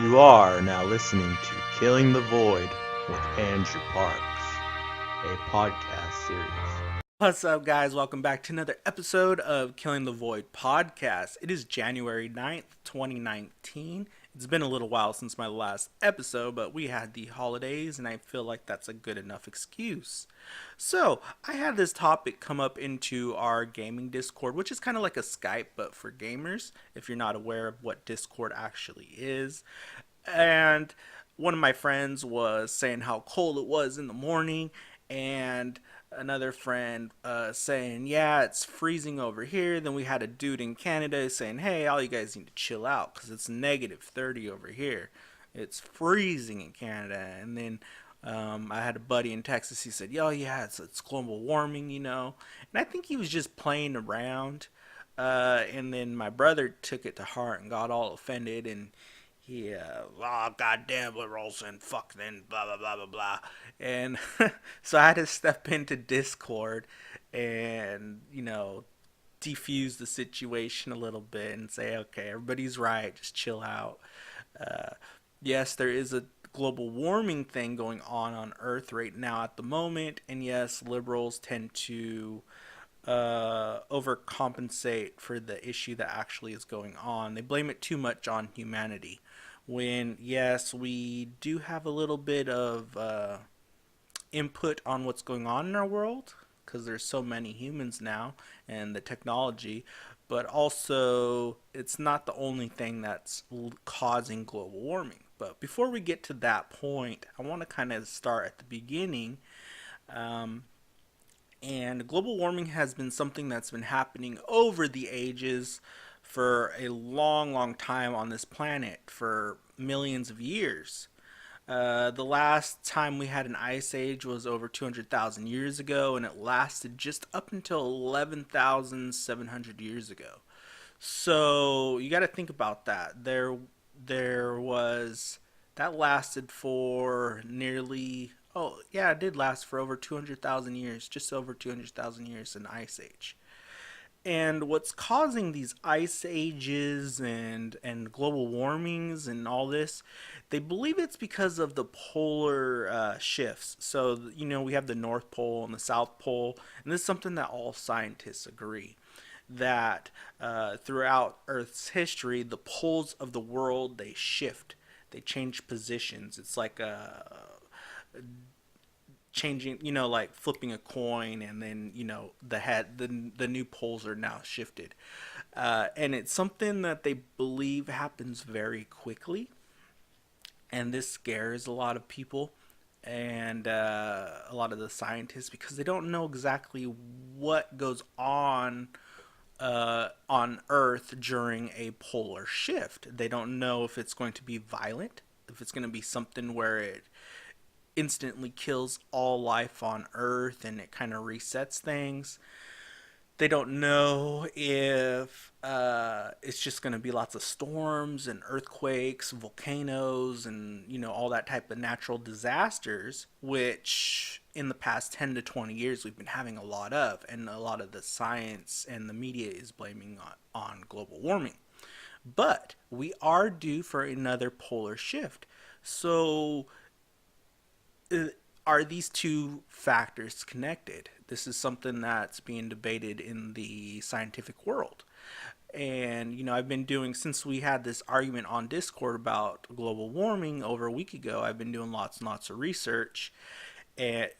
You are now listening to Killing the Void with Andrew Parks, a podcast series. What's up, guys? Welcome back to another episode of Killing the Void podcast. It is January 9th, 2019. It's been a little while since my last episode, but we had the holidays, and I feel like that's a good enough excuse. So, I had this topic come up into our gaming Discord, which is kind of like a Skype, but for gamers, if you're not aware of what Discord actually is. And one of my friends was saying how cold it was in the morning, and another friend saying, yeah, it's freezing over here. Then we had a dude in Canada saying, hey, all you guys need to chill out because it's negative 30 over here. It's freezing in Canada. And then I had a buddy in Texas. He said, yo, yeah, it's global warming, you know. And I think he was just playing around. And then my brother took it to heart and got all offended, and oh, goddamn liberals and fuck then, blah, blah, blah, blah, blah. And so I had to step into Discord and, defuse the situation a little bit and say, okay, everybody's right, just chill out. Uh, yes, there is a global warming thing going on Earth right now at the moment, and yes, liberals tend to overcompensate for the issue that actually is going on. They blame it too much on humanity. When, yes, we do have a little bit of input on what's going on in our world because there's so many humans now and the technology, but also it's not the only thing that's causing global warming. But before we get to that point, I want to kind of start at the beginning. Um, and global warming has been something that's been happening over the ages for a long, long time on this planet, for millions of years. The last time we had an ice age was over 200,000 years ago, and it lasted just up until 11,700 years ago. So you got to think about that. There was that lasted for nearly, oh yeah, it did last for over 200,000 years, just over 200,000 years, an ice age. And what's causing these ice ages and global warmings and all this, they believe it's because of the polar shifts. So, we have the North Pole and the South Pole, and this is something that all scientists agree that throughout Earth's history, the poles of the world they shift, they change positions. It's like a changing, like flipping a coin, and then the new poles are now shifted, and it's something that they believe happens very quickly, and this scares a lot of people and a lot of the scientists because they don't know exactly what goes on Earth during a polar shift. They don't know if it's going to be violent, if it's going to be something where it instantly kills all life on Earth and it kind of resets things. They don't know if it's just going to be lots of storms and earthquakes, volcanoes, and all that type of natural disasters, which in the past 10 to 20 years we've been having a lot of, and a lot of the science and the media is blaming on global warming. But we are due for another polar shift. So are these two factors connected? This is something that's being debated in the scientific world. And, I've been doing, since we had this argument on Discord about global warming over a week ago, I've been doing lots and lots of research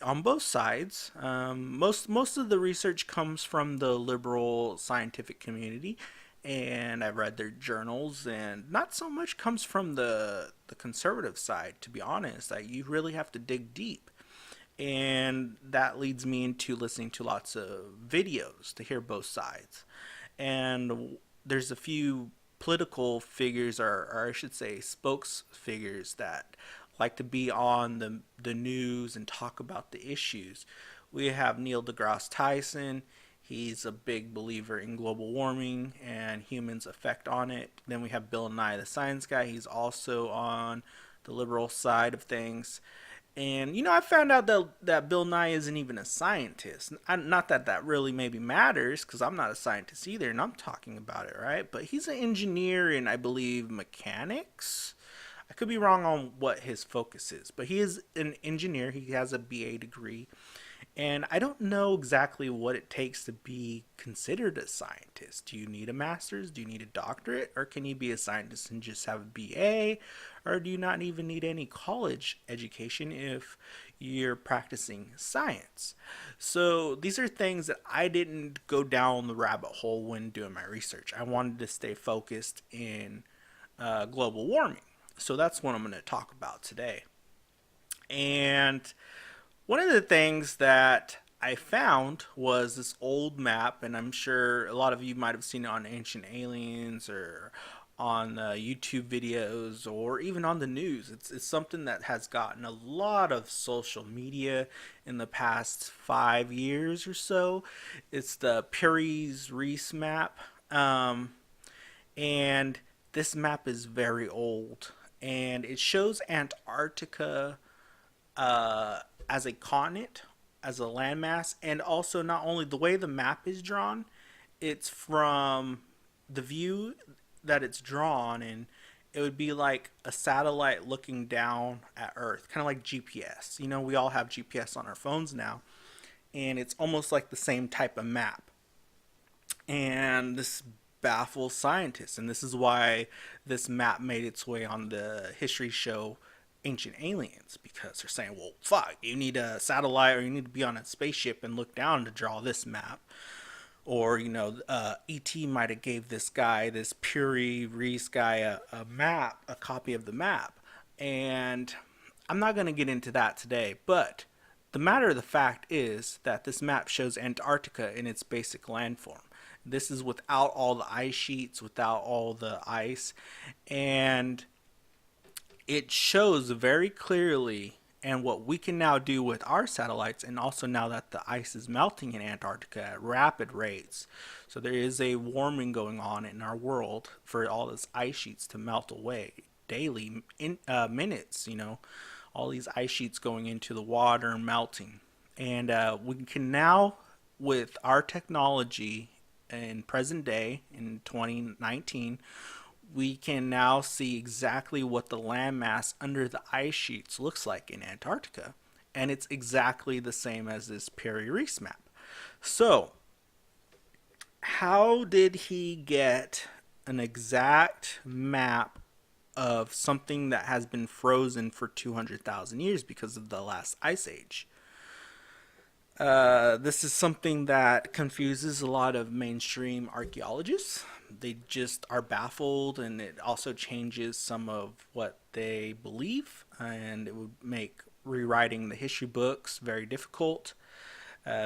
on both sides. Most of the research comes from the liberal scientific community, and I've read their journals, and not so much comes from the conservative side. To be honest, you really have to dig deep, and that leads me into listening to lots of videos to hear both sides. And there's a few political figures, or I should say spokes figures, that like to be on the news and talk about the issues. We have Neil deGrasse Tyson. He's a big believer in global warming and humans' effect on it. Then we have Bill Nye, the science guy. He's also on the liberal side of things. And I found out that Bill Nye isn't even a scientist. Not that that really maybe matters, because I'm not a scientist either, and I'm talking about it, right? But he's an engineer in, I believe, mechanics. I could be wrong on what his focus is, but he is an engineer. He has a BA degree, and I don't know exactly what it takes to be considered a scientist. Do you need a master's? Do you need a doctorate? Or can you be a scientist and just have a BA? Or do you not even need any college education if you're practicing science? So these are things that I didn't go down the rabbit hole when doing my research. I wanted to stay focused in global warming. So that's what I'm going to talk about today. And one of the things that I found was this old map, and I'm sure a lot of you might have seen it on Ancient Aliens or on YouTube videos or even on the news. It's something that has gotten a lot of social media in the past 5 years or so. It's the Piri-Reis map, and this map is very old, and it shows Antarctica as a continent, as a landmass, and also not only the way the map is drawn, it's from the view that it's drawn, and it would be like a satellite looking down at Earth, kind of like GPS. You know, we all have GPS on our phones now, and it's almost like the same type of map. And this baffles scientists, and this is why this map made its way on the history show Ancient Aliens, because they're saying, well, fuck, you need a satellite or you need to be on a spaceship and look down to draw this map. Or, you know, ET might have gave this guy, this Piri-Reis guy, a map, a copy of the map. And I'm not going to get into that today, but the matter of the fact is that this map shows Antarctica in its basic landform. This is without all the ice sheets, without all the ice, and it shows very clearly, and what we can now do with our satellites, and also now that the ice is melting in Antarctica at rapid rates. So there is a warming going on in our world for all these ice sheets to melt away daily, in minutes, you know, all these ice sheets going into the water and melting. And we can now, with our technology in present day, in 2019, we can now see exactly what the landmass under the ice sheets looks like in Antarctica. And it's exactly the same as this Piri-Reis map. So, how did he get an exact map of something that has been frozen for 200,000 years because of the last ice age? This is something that confuses a lot of mainstream archaeologists. They just are baffled, and it also changes some of what they believe, and it would make rewriting the history books very difficult,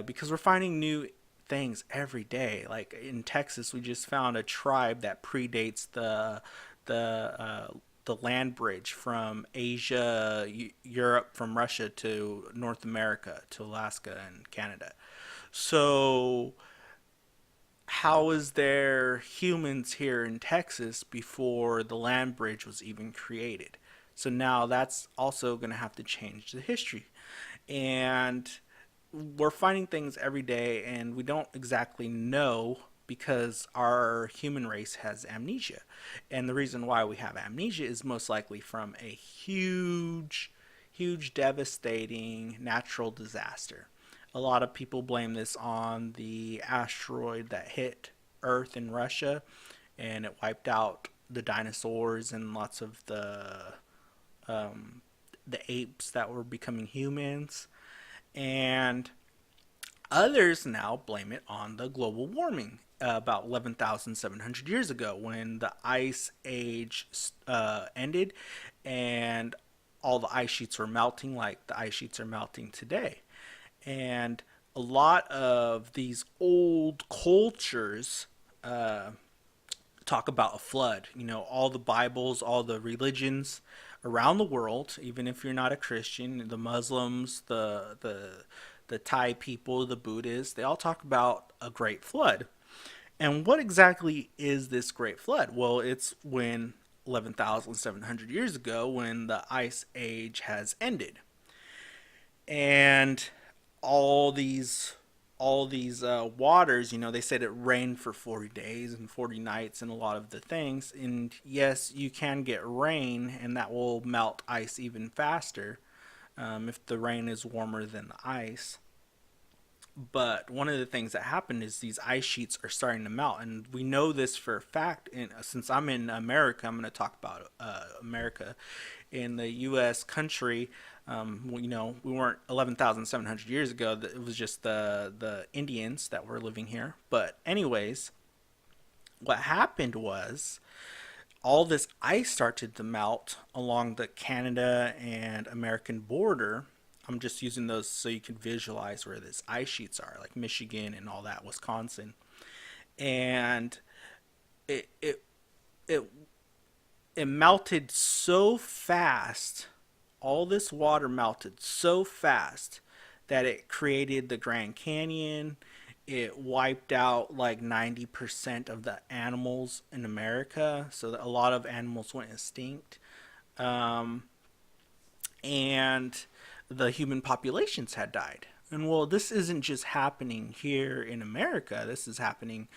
because we're finding new things every day. Like in Texas, we just found a tribe that predates the land bridge from Asia, Europe, from Russia to North America, to Alaska and Canada. So, how is there humans here in Texas before the land bridge was even created? So now that's also going to have to change the history. And we're finding things every day, and we don't exactly know because our human race has amnesia. And the reason why we have amnesia is most likely from a huge, devastating natural disaster. A lot of people blame this on the asteroid that hit Earth in Russia, and it wiped out the dinosaurs and lots of the apes that were becoming humans. And others now blame it on the global warming about 11,700 years ago, when the ice age ended and all the ice sheets were melting like the ice sheets are melting today. And a lot of these old cultures talk about a flood. You know, all the Bibles, all the religions around the world, even if you're not a Christian, the Muslims, the Thai people, the Buddhists, they all talk about a great flood. And what exactly is this great flood? Well, it's when 11,700 years ago, when the ice age has ended. And all these all these waters, they said it rained for 40 days and 40 nights and a lot of the things. And yes, you can get rain, and that will melt ice even faster if the rain is warmer than the ice. But one of the things that happened is these ice sheets are starting to melt, and we know this for a fact. And since I'm in America, I'm going to talk about America. In the U.S. country, we weren't 11,700 years ago. It was just the Indians that were living here. But anyways, what happened was all this ice started to melt along the Canada and American border. I'm just using those so you can visualize where these ice sheets are, like Michigan and all that, Wisconsin. And it it it, it melted so fast. All this water melted so fast that it created the Grand Canyon. It wiped out like 90% of the animals in America, so that a lot of animals went extinct. Um, and the human populations had died. And well, this isn't just happening here in America, this is happening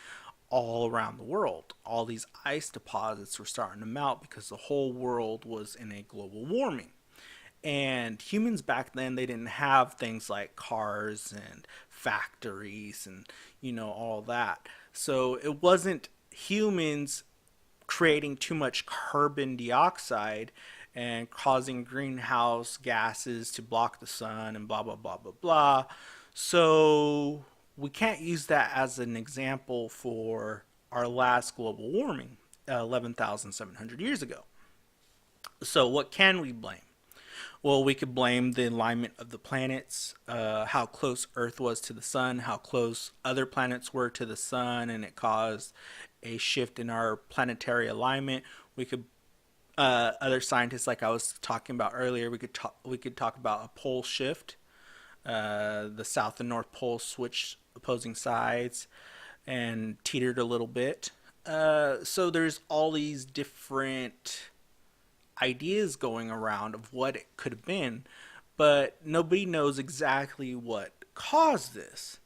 all around the world. All these ice deposits were starting to melt because the whole world was in a global warming. And humans back then, they didn't have things like cars and factories and, all that. So it wasn't humans creating too much carbon dioxide and causing greenhouse gases to block the sun and blah, blah, blah, blah, blah. So we can't use that as an example for our last global warming, 11,700 years ago. So what can we blame? Well, we could blame the alignment of the planets, how close Earth was to the sun, how close other planets were to the sun, and it caused a shift in our planetary alignment. We could other scientists, like I was talking about earlier, we could talk about a pole shift. The South and North Pole switched opposing sides and teetered a little bit. So there's all these different ideas going around of what it could have been, but nobody knows exactly what caused this.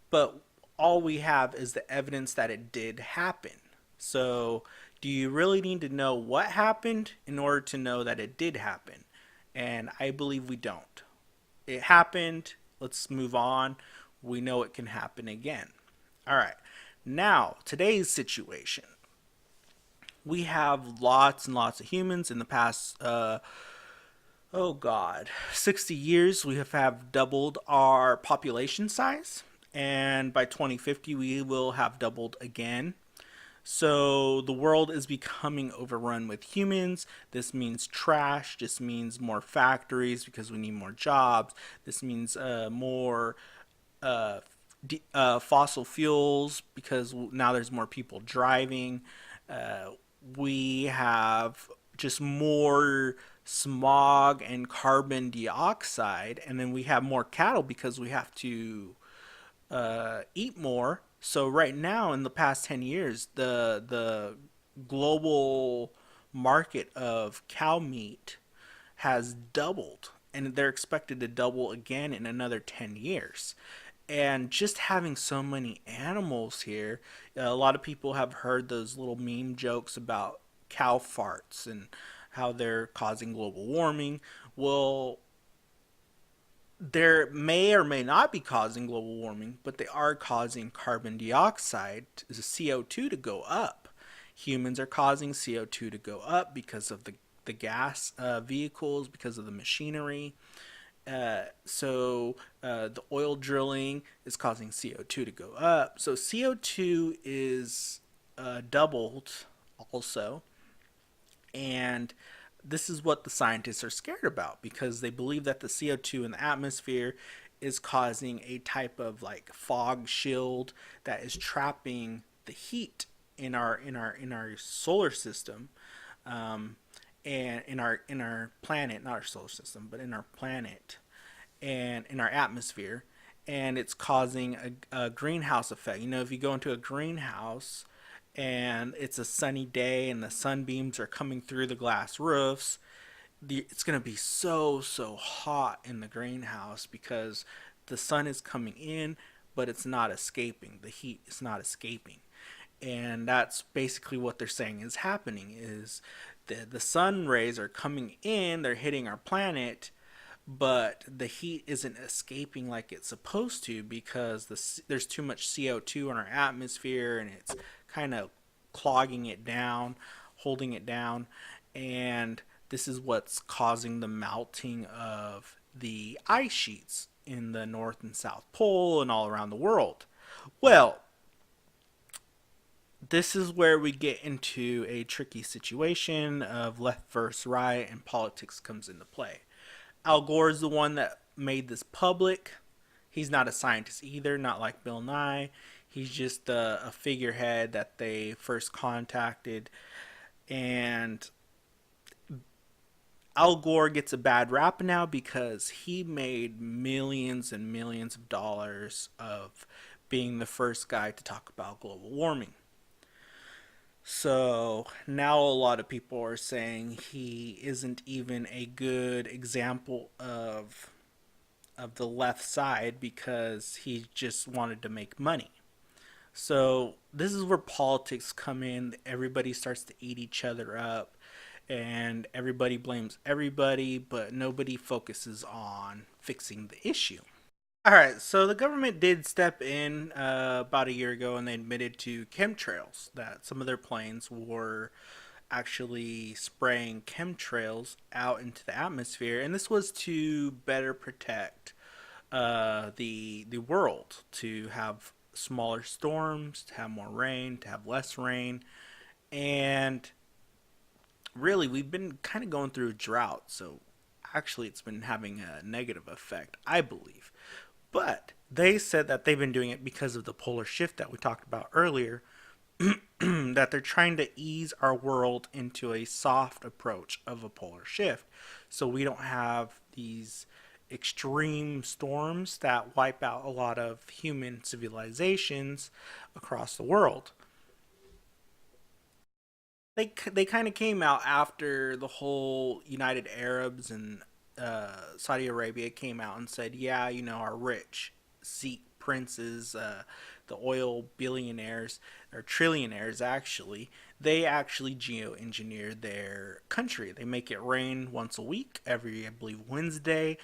But all we have is the evidence that it did happen. So, do you really need to know what happened in order to know that it did happen? And I believe we don't. It happened. Let's move on. We know it can happen again. All right. Now, today's situation. We have lots and lots of humans in the past, oh God, 60 years. We have doubled our population size. And by 2050, we will have doubled again. So the world is becoming overrun with humans. This means trash. This means more factories because we need more jobs. This means more uh, fossil fuels because now there's more people driving. Uh, we have just more smog and carbon dioxide, and then we have more cattle because we have to eat more. So right now, in the past 10 years, the global market of cow meat has doubled, and they're expected to double again in another 10 years. And just having so many animals here, a lot of people have heard those little meme jokes about cow farts and how they're causing global warming. Well, there may or may not be causing global warming, but they are causing carbon dioxide, the CO2, to go up. Humans are causing CO2 to go up because of the gas vehicles, because of the machinery. The oil drilling is causing CO2 to go up. So CO2 is doubled also. And this is what the scientists are scared about because they believe that the CO2 in the atmosphere is causing a type of like fog shield that is trapping the heat in our solar system, and in our planet, not our solar system, but in our planet and in our atmosphere, and it's causing a greenhouse effect. If you go into a greenhouse and it's a sunny day and the sunbeams are coming through the glass roofs, it's going to be so hot in the greenhouse because the sun is coming in, but it's not escaping. The heat is not escaping. And that's basically what they're saying is happening is the sun rays are coming in, they're hitting our planet, but the heat isn't escaping like it's supposed to because there's too much CO2 in our atmosphere and it's kind of clogging it down, holding it down, and this is what's causing the melting of the ice sheets in the North and South Pole and all around the world. Well, this is where we get into a tricky situation of left versus right and politics comes into play. Al Gore is the one that made this public. He's not a scientist either, not like Bill Nye. He's just a figurehead that they first contacted. And Al Gore gets a bad rap now because he made millions and millions of dollars of being the first guy to talk about global warming. So now a lot of people are saying he isn't even a good example of the left side because he just wanted to make money. So this is where politics come in. Everybody starts to eat each other up and everybody blames everybody, but nobody focuses on fixing the issue. All right, so the government did step in about a year ago and they admitted to chemtrails, that some of their planes were actually spraying chemtrails out into the atmosphere, and this was to better protect the world, to have smaller storms, to have more rain, to have less rain, and really we've been kind of going through a drought, so actually it's been having a negative effect, I believe. But they said that they've been doing it because of the polar shift that we talked about earlier, that they're trying to ease our world into a soft approach of a polar shift. So we don't have these extreme storms that wipe out a lot of human civilizations across the world. They kind of came out after the whole United Arabs and Saudi Arabia came out and said, yeah, you know, our rich Sikh princes, the oil billionaires or trillionaires actually, they actually geoengineered their country. They make it rain once a week, every I believe Wednesday,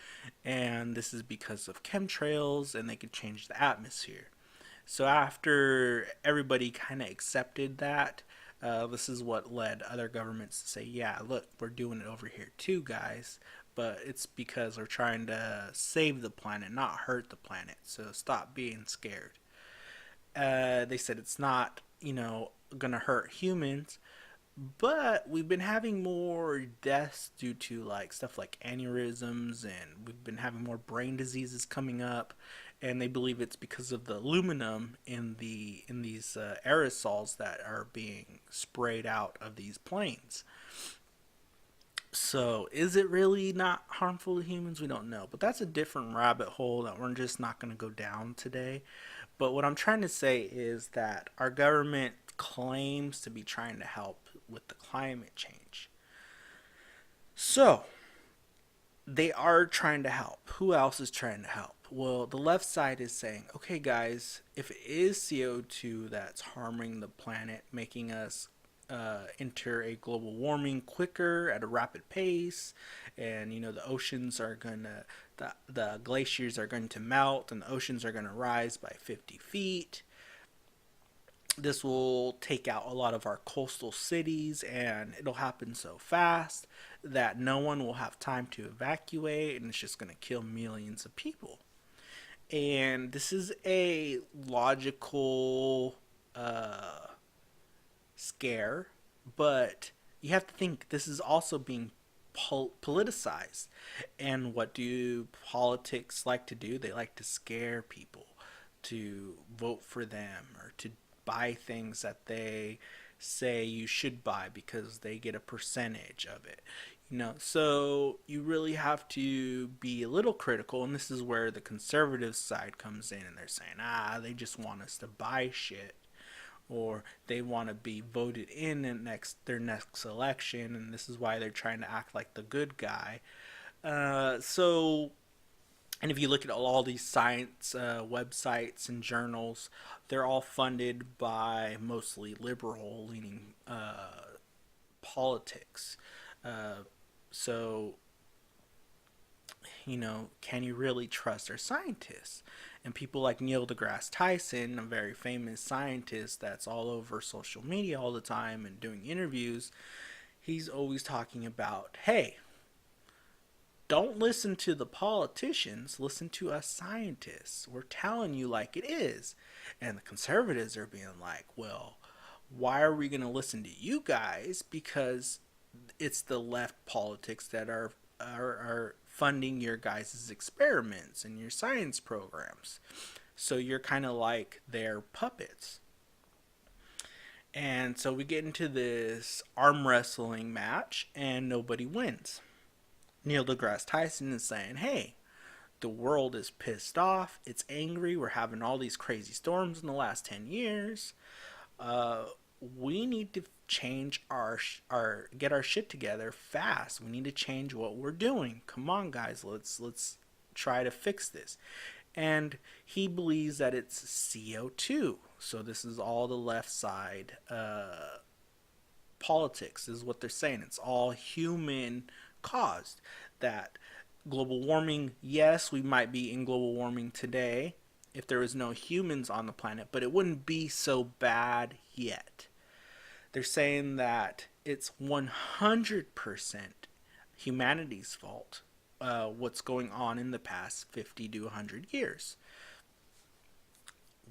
and this is because of chemtrails and they could change the atmosphere. So after everybody kind of accepted that, this is what led other governments to say, yeah, look, we're doing it over here too, guys. But it's because we're trying to save the planet, not hurt the planet. So stop being scared. They said it's not, you know, going to hurt humans. But we've been having more deaths due to like stuff like aneurysms, and we've been having more brain diseases coming up, and they believe it's because of the aluminum in these aerosols that are being sprayed out of these planes. So, is it really not harmful to humans? We don't know. But that's a different rabbit hole that we're just not going to go down today. But what I'm trying to say is that our government claims to be trying to help with the climate change. So, they are trying to help. Who else is trying to help? Well, the left side is saying, okay, guys, if it is CO2 that's harming the planet, making us enter a global warming quicker at a rapid pace, and you know the oceans are gonna, the glaciers are going to melt, and the oceans are going to rise by 50 feet. This will take out a lot of our coastal cities, and it'll happen so fast that no one will have time to evacuate, and it's just going to kill millions of people. And this is a logical scare, but you have to think this is also being politicized. And what do politics like to do? They like to scare people to vote for them or to buy things that they say you should buy because they get a percentage of it. You know, so you really have to be a little critical, and this is where the conservative side comes in, and they're saying, they just want us to buy shit, or they want to be voted in their next election, and this is why they're trying to act like the good guy. So And if you look at all these science websites and journals, they're all funded by mostly liberal leaning politics. Uh, so, can you really trust our scientists? And people like Neil deGrasse Tyson, a very famous scientist that's all over social media all the time and doing interviews, he's always talking about, hey, don't listen to the politicians, listen to us scientists. We're telling you like it is. And the conservatives are being like, well, why are we going to listen to you guys? Because it's the left politics that are funding your guys' experiments and your science programs. So you're kind of like their puppets. And so we get into this arm wrestling match, and nobody wins. Neil deGrasse Tyson is saying, hey, the world is pissed off. It's angry. We're having all these crazy storms in the last 10 years. Uh, we need to change our get our shit together fast. We need to change what we're doing. Come on, guys. Let's try to fix this. And he believes that it's CO2. So this is all the left side politics is what they're saying. It's all human caused. That global warming, yes, we might be in global warming today if there was no humans on the planet, but it wouldn't be so bad yet. They're saying that it's 100% humanity's fault, what's going on in the past 50 to 100 years.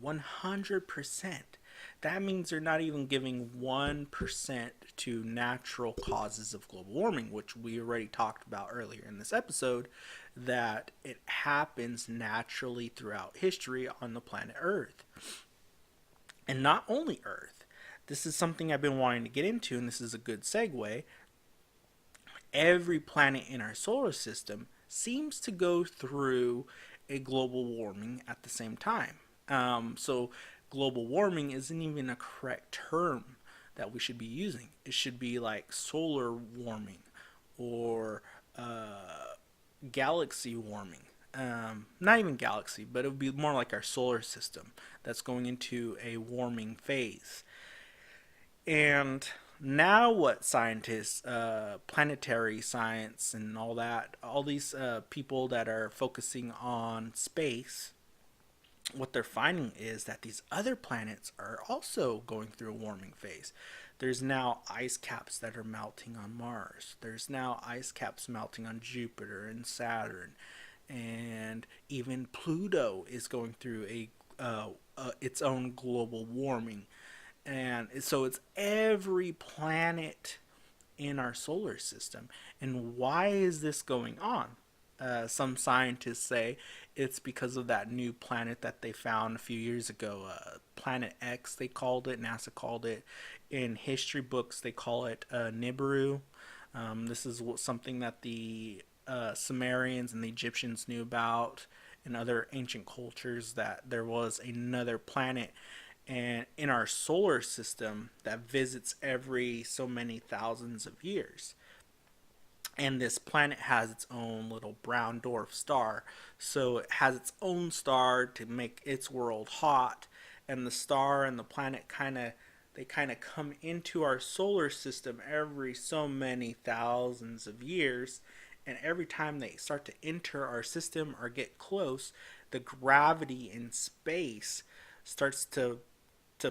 100%. That means they're not even giving 1% to natural causes of global warming, which we already talked about earlier in this episode, that it happens naturally throughout history on the planet Earth. And not only Earth. This is something I've been wanting to get into, and this is a good segue. Every planet in our solar system seems to go through a global warming at the same time. So global warming isn't even a correct term that we should be using. It should be like solar warming or galaxy warming. Not even galaxy, but it would be more like our solar system that's going into a warming phase. And now, what scientists, planetary science, and all that, all these people that are focusing on space, what they're finding is that these other planets are also going through a warming phase. There's now ice caps that are melting on Mars. There's now ice caps melting on Jupiter and Saturn. And even Pluto is going through its own global warming. And so it's every planet in our solar system. And why is this going on? Some scientists say it's because of that new planet that they found a few years ago. Planet X, they called it. NASA called it. In history books, they call it Nibiru. This is something that the Sumerians and the Egyptians knew about, and other ancient cultures, that there was another planet and in our solar system that visits every so many thousands of years. And this planet has its own little brown dwarf star, so it has its own star to make its world hot. And the star and the planet kind of come into our solar system every so many thousands of years. And every time they start to enter our system or get close, the gravity in space starts to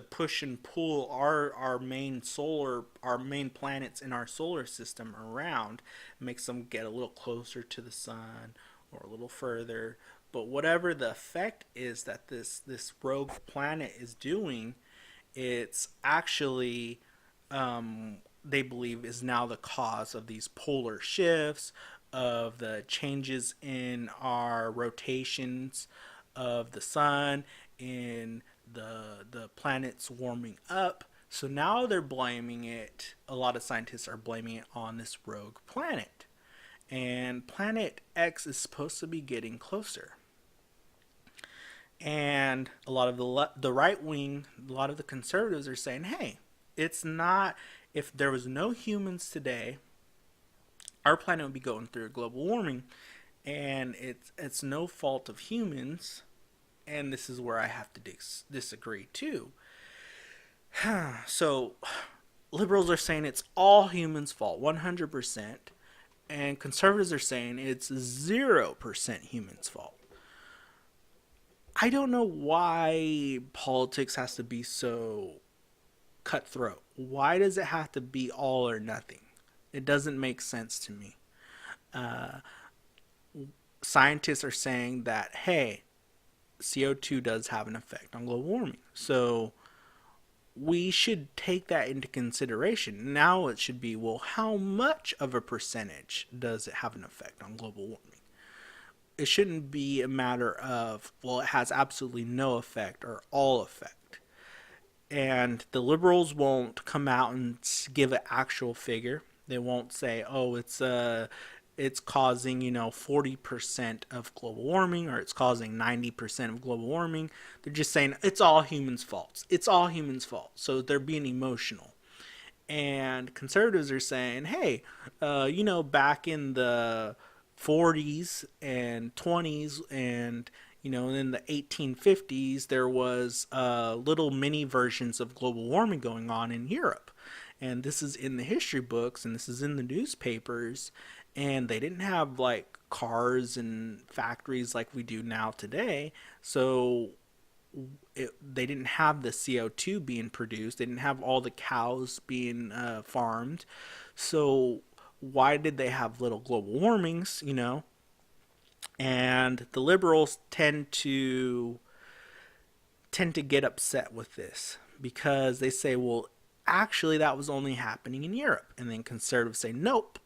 push and pull our main planets in our solar system around. It makes them get a little closer to the sun or a little further. But whatever the effect is that this rogue planet is doing, it's actually they believe is now the cause of these polar shifts, of the changes in our rotations of the sun, in the planet's warming up. So now they're blaming it. A lot of scientists are blaming it on this rogue planet. And Planet X is supposed to be getting closer. And a lot of the right wing, a lot of the conservatives are saying, hey, it's not, if there was no humans today, our planet would be going through global warming. and it's no fault of humans. And this is where I have to disagree too. So liberals are saying it's all humans' fault, 100%, and conservatives are saying it's 0% humans' fault. I don't know why politics has to be so cutthroat. Why does it have to be all or nothing? It doesn't make sense to me. Uh, Scientists are saying that, hey, CO2 does have an effect on global warming. So we should take that into consideration. Now it should be, well, how much of a percentage does it have an effect on global warming? It shouldn't be a matter of, well, it has absolutely no effect or all effect. And the liberals won't come out and give an actual figure. They won't say, oh, it's causing 40% of global warming, or it's causing 90% of global warming. They're just saying it's all humans' faults. It's all humans' fault. So they're being emotional. And conservatives are saying, hey, back in the 40s and 20s and in the 1850s, there was little mini versions of global warming going on in Europe. And this is in the history books and this is in the newspapers. And they didn't have like cars and factories like we do now today. So they didn't have the CO2 being produced. They didn't have all the cows being farmed. So why did they have little global warmings? And the liberals tend to get upset with this because they say, well, actually that was only happening in Europe. And then conservatives say, nope,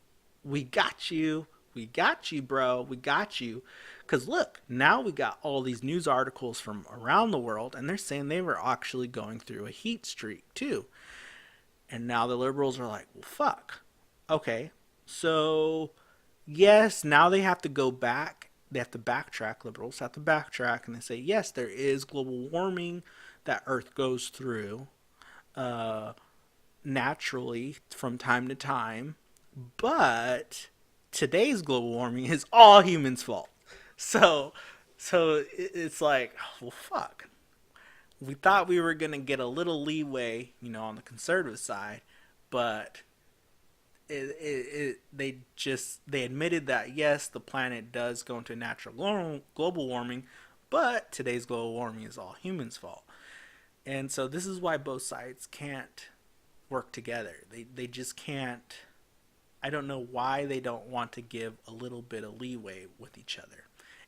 we got you. We got you, bro. We got you. Because look, now we got all these news articles from around the world, and they're saying they were actually going through a heat streak too. And now the liberals are like, well, fuck. Okay. So, yes, now they have to go back. They have to backtrack. Liberals have to backtrack, and they say, yes, there is global warming that Earth goes through uh, naturally from time to time. But today's global warming is all humans' fault. So, so it's like, well, fuck. We thought we were gonna get a little leeway, on the conservative side, but they admitted that yes, the planet does go into natural global warming, but today's global warming is all humans' fault. And so this is why both sides can't work together. They just can't. I don't know why they don't want to give a little bit of leeway with each other.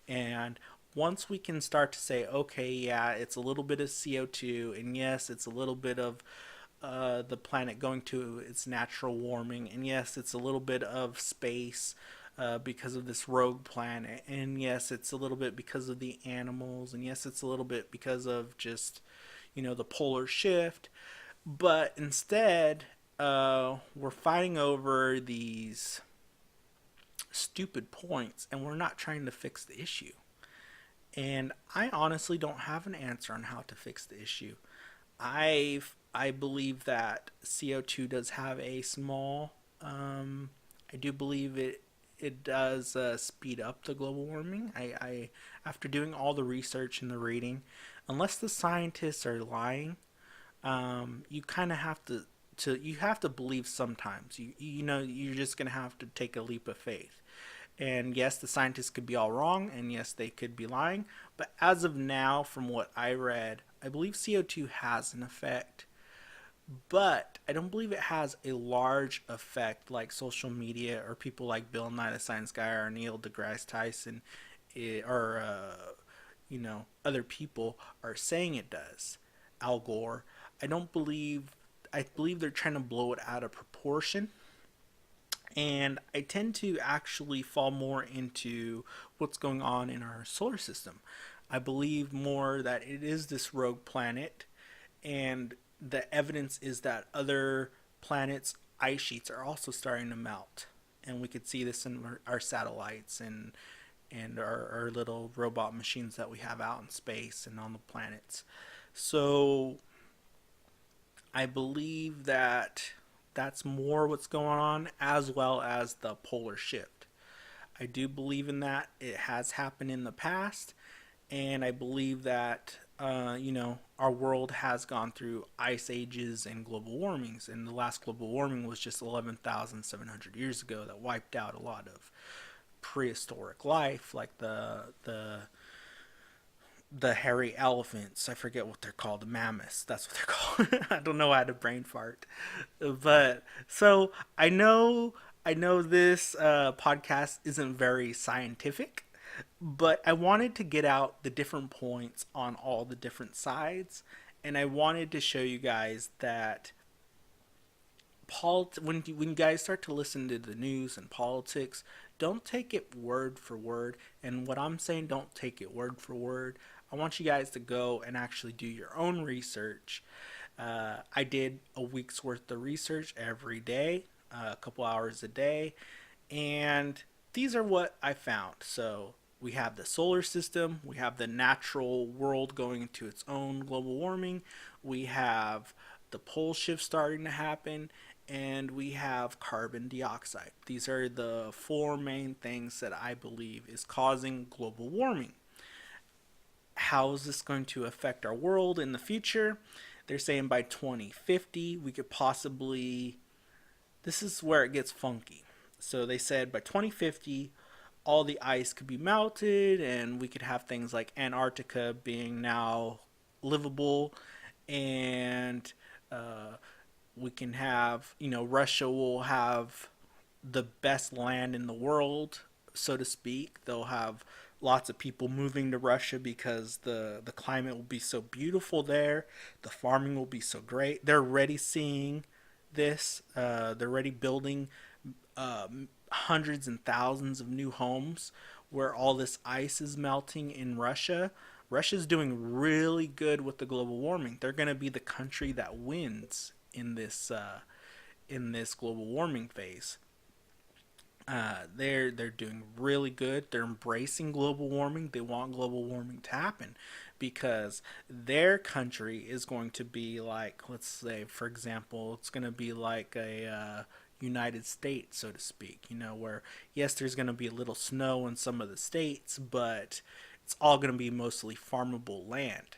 And once we can start to say, okay, yeah, it's a little bit of CO2, and yes, it's a little bit of the planet going to its natural warming, and yes, it's a little bit of space because of this rogue planet, and yes, it's a little bit because of the animals, and yes, it's a little bit because of just, the polar shift. But instead, we're fighting over these stupid points, and we're not trying to fix the issue. And I honestly don't have an answer on how to fix the issue. I believe that CO2 does have a small. I do believe it does speed up the global warming. I after doing all the research and the reading, unless the scientists are lying, you kind of have to you have to believe sometimes. You're just gonna have to take a leap of faith. And yes, the scientists could be all wrong, and yes, they could be lying. But as of now, from what I read, I believe CO2 has an effect, but I don't believe it has a large effect like social media or people like Bill Nye the Science Guy or Neil deGrasse Tyson or other people are saying it does. Al Gore. I don't believe. I believe they're trying to blow it out of proportion, and I tend to actually fall more into what's going on in our solar system. I believe more that it is this rogue planet, and the evidence is that other planets' ice sheets are also starting to melt, and we could see this in our satellites and our little robot machines that we have out in space and on the planets. So I believe that that's more what's going on, as well as the polar shift. I do believe in that. It has happened in the past, and I believe that our world has gone through ice ages and global warmings, and the last global warming was just 11,700 years ago that wiped out a lot of prehistoric life, like the hairy elephants. I forget what they're called, the mammoths. That's what they're called. I don't know. I had a brain fart, but so I know this podcast isn't very scientific, but I wanted to get out the different points on all the different sides, and I wanted to show you guys that when you guys start to listen to the news and politics, don't take it word for word. And what I'm saying, don't take it word for word. I want you guys to go and actually do your own research. I did a week's worth of research every day, a couple hours a day, and these are what I found. So we have the solar system, we have the natural world going into its own global warming, we have the pole shift starting to happen, and we have carbon dioxide. These are the four main things that I believe is causing global warming. How is this going to affect our world in the future? They're saying by 2050 we could possibly, this is where it gets funky. So they said by 2050 all the ice could be melted and we could have things like Antarctica being now livable, and uh, we can have, Russia will have the best land in the world, so to speak. They'll have lots of people moving to Russia because the climate will be so beautiful there. The farming will be so great. They're already seeing this. They're already building hundreds and thousands of new homes where all this ice is melting in Russia. Russia's doing really good with the global warming. They're going to be the country that wins in this global warming phase. They're doing really good. They're embracing global warming. They want global warming to happen because their country is going to be like, let's say, for example, it's going to be like a United States, so to speak. Where yes, there's going to be a little snow in some of the states, but it's all going to be mostly farmable land,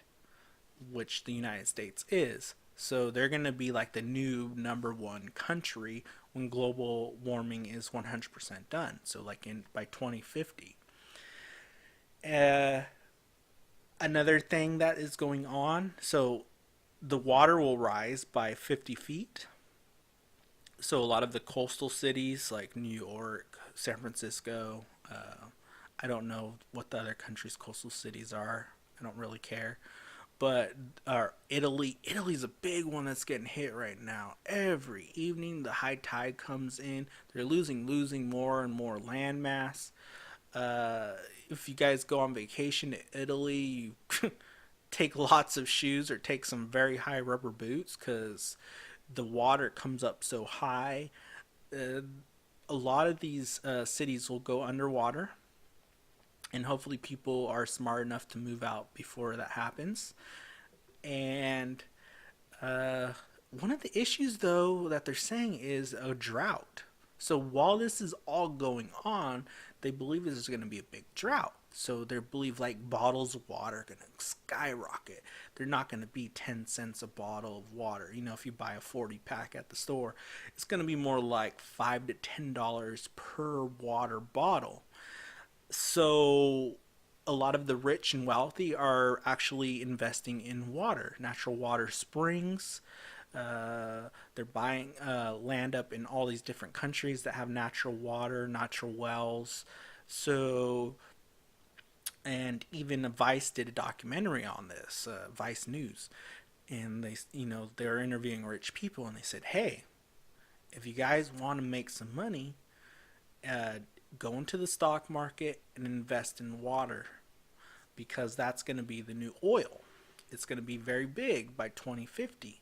which the United States is. So they're going to be like the new number one country when global warming is 100% done. So like in by 2050. Uh, Another thing that is going on, so the water will rise by 50 feet. So a lot of the coastal cities like New York, San Francisco, I don't know what the other countries' coastal cities are. I don't really care, but Italy's a big one that's getting hit right now. Every evening the high tide comes in, they're losing more and more land mass. uh, if you guys go on vacation to Italy, you take lots of shoes or take some very high rubber boots because the water comes up so high. uh, a lot of these cities will go underwater, and hopefully people are smart enough to move out before that happens. And Uh, one of the issues, though, that they're saying is a drought. So while this is all going on, they believe there's going to be a big drought. So they believe like bottles of water are going to skyrocket. They're not going to be 10 cents a bottle of water. If you buy a 40 pack at the store, it's going to be more like $5 to $10 per water bottle. So a lot of the rich and wealthy are actually investing in water, natural water springs. They're buying land up in all these different countries that have natural water, natural wells. So, and even Vice did a documentary on this, Vice News, and they're interviewing rich people, and they said, "Hey, if you guys want to make some money, uh, go into the stock market and invest in water because that's going to be the new oil. It's going to be very big by 2050,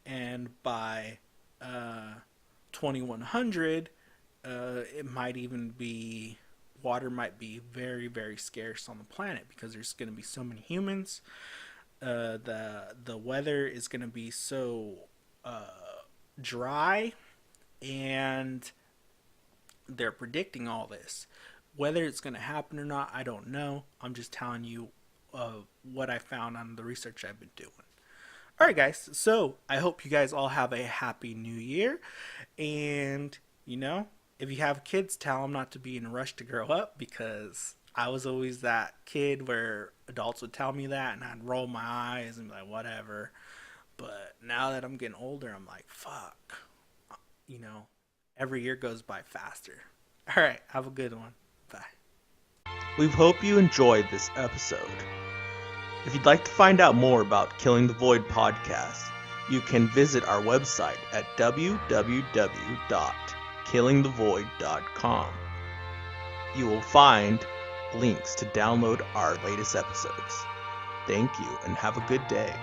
and by 2100, it might even be water might be very very scarce on the planet because there's going to be so many humans. The weather is going to be so dry, and they're predicting all this. Whether it's going to happen or not, I don't know. I'm just telling you what I found on the research I've been doing. All right, guys. So I hope you guys all have a happy new year. And, if you have kids, tell them not to be in a rush to grow up, because I was always that kid where adults would tell me that and I'd roll my eyes and be like, whatever. But now that I'm getting older, I'm like, fuck. You know, every year goes by faster. All right. Have a good one. Bye. We hope you enjoyed this episode. If you'd like to find out more about Killing the Void podcast, you can visit our website at www.killingthevoid.com. You will find links to download our latest episodes. Thank you and have a good day.